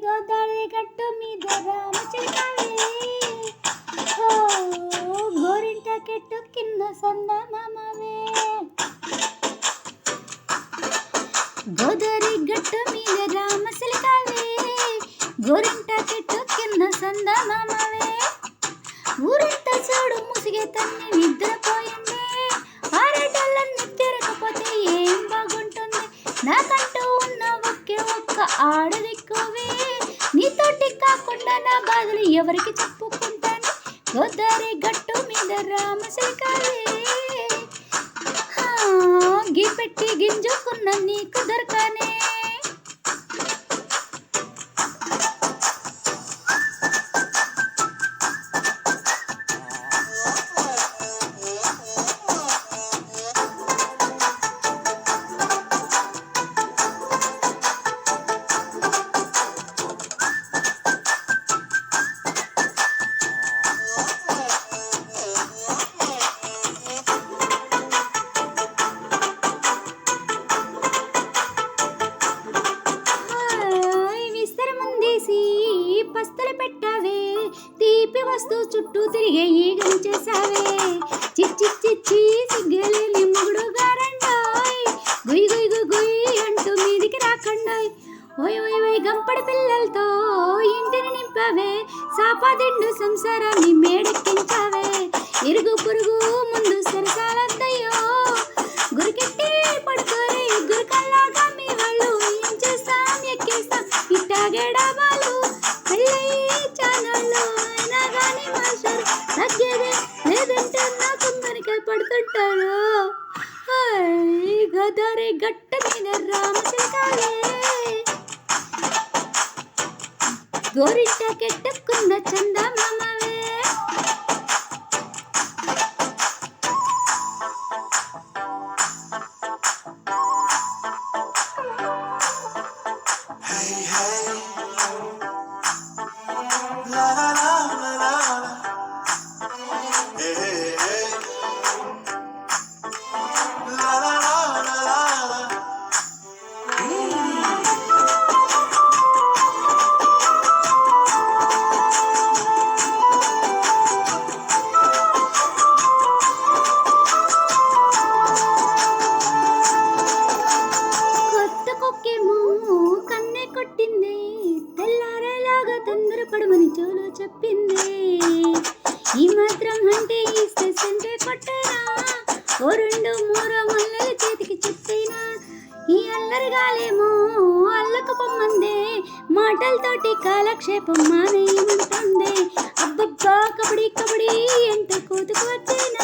గోదావరి గట్టు మీద రామచిలకవే, గోరింట కెట్టు కింద సందమామవే. గోదావరి గట్టు మీద రామచిలకవే, గోరింట కెట్టు కింద సందమామవే. ఊరంతా చూడు ముసిగే తన్ని నిద్రపోయింది, ఆరేటల్లన్నీ తిరగపోతే ఏం బాగుంటుంది. నాకంటూ ఉన్న ఒకే ఒక్క ఆడదిక్కువే, నీతోటి కాకుండా నా బాధలు ఎవరికి చెప్పుకుంటాను. గోదావరి గట్టు మీద రామచిలకవే, గీ పెట్టి గింజుకున్న నీకు దొరకనే. పస్తులు పెట్టావే, తీపి వస్తూ చుట్టూ తిరిగే ఈగలు చేసావే. చిచ్చి చిచ్చి సిగ్గలేని మొగుడు గారండోయ్, గుయ్ గుయ్ గుయ్ గుయ్ అంటూ మీదికి రాకండోయ్. ఓయ్ ఓయ్ ఓయ్ గంపడి పిల్లలతో ఇంటిని నింపావే, సాపాదిండు సంసారాన్ని మేడెక్కించావే. ఇరుగు పొరుగు ముందు సరసాలద్దయ్యో, గురికెట్టి పడుకోరే గురికల్లాగా మీ వాళ్ళు. ఏం చేస్తాం ఎక్కేస్తాం ఇట్టాగేడాబాలు, ఛానల్లో అయినా కానీ మాస్టర్ తగ్గేదే లేదంటే నా కుందరికే పడుతుంటారు. గోదావరి గట్ట మీద రామచిలకవే, గోరింట కెట్టుకున్న చందమామవే. తెల్లారేలాగా చెవులో చెప్పింది, ఈ మాత్రం అంటే ఇస్తే సంటే కొట్టేనా, ఓ రెండు మూరో మల్లెల చేతికి చెప్తేనా. ఈ అల్లరిగాలేమో అల్లక పొమ్మందే, మాటలతోటి కాలక్షేపం మానేయమంటుంది. అబ్బబ్బా కబడ్డీ కబడ్డీ ఎంత కూతుకు వచ్చేనా.